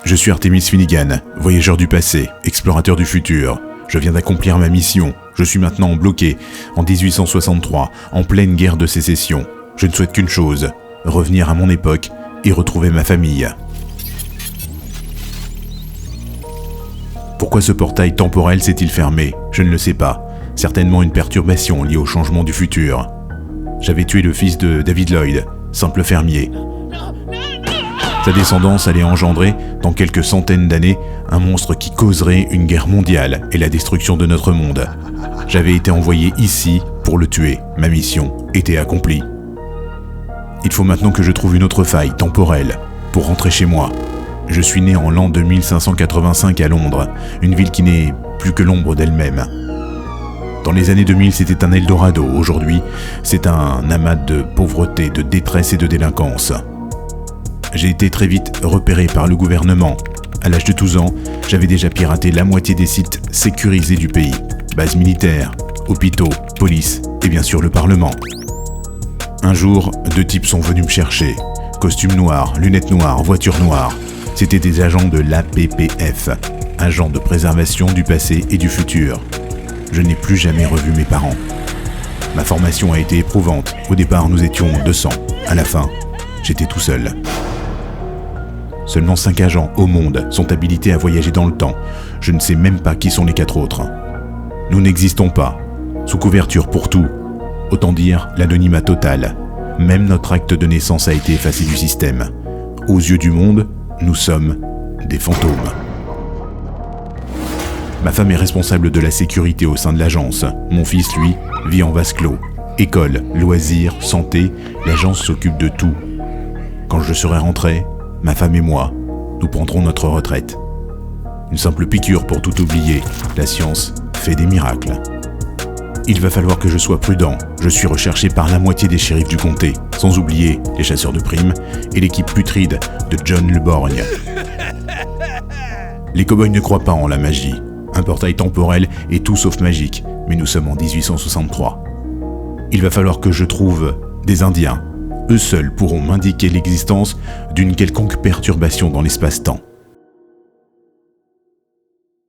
Je suis Artemis Finnegan, voyageur du passé, explorateur du futur. Je viens d'accomplir ma mission. Je suis maintenant bloqué en 1863, en pleine guerre de sécession. Je ne souhaite qu'une chose, revenir à mon époque et retrouver ma famille. Pourquoi ce portail temporel s'est-il fermé? Je ne le sais pas. Certainement une perturbation liée au changement du futur. J'avais tué le fils de David Lloyd, simple fermier. Sa descendance allait engendrer, dans quelques centaines d'années, un monstre qui causerait une guerre mondiale et la destruction de notre monde. J'avais été envoyé ici pour le tuer. Ma mission était accomplie. Il faut maintenant que je trouve une autre faille temporelle pour rentrer chez moi. Je suis né en l'an 2585 à Londres, une ville qui n'est plus que l'ombre d'elle-même. Dans les années 2000, c'était un Eldorado. Aujourd'hui, c'est un amas de pauvreté, de détresse et de délinquance. J'ai été très vite repéré par le gouvernement. À l'âge de 12 ans, j'avais déjà piraté la moitié des sites sécurisés du pays. Bases militaires, hôpitaux, police et bien sûr le Parlement. Un jour, 2 types sont venus me chercher. Costume noir, lunettes noires, voiture noire. C'étaient des agents de l'APPF, agents de préservation du passé et du futur. Je n'ai plus jamais revu mes parents. Ma formation a été éprouvante. Au départ, nous étions 200. À la fin, j'étais tout seul. Seulement 5 agents au monde sont habilités à voyager dans le temps. Je ne sais même pas qui sont les 4 autres. Nous n'existons pas. Sous couverture pour tout. Autant dire l'anonymat total. Même notre acte de naissance a été effacé du système. Aux yeux du monde, nous sommes des fantômes. Ma femme est responsable de la sécurité au sein de l'agence. Mon fils, lui, vit en vase clos. École, loisirs, santé, l'agence s'occupe de tout. Quand je serai rentré, ma femme et moi, nous prendrons notre retraite. Une simple piqûre pour tout oublier. La science fait des miracles. Il va falloir que je sois prudent. Je suis recherché par la moitié des shérifs du comté, sans oublier les chasseurs de primes et l'équipe putride de John Le Borgne. Les cow-boys ne croient pas en la magie. Un portail temporel est tout sauf magique, mais nous sommes en 1863. Il va falloir que je trouve des Indiens. Eux seuls pourront m'indiquer l'existence d'une quelconque perturbation dans l'espace-temps.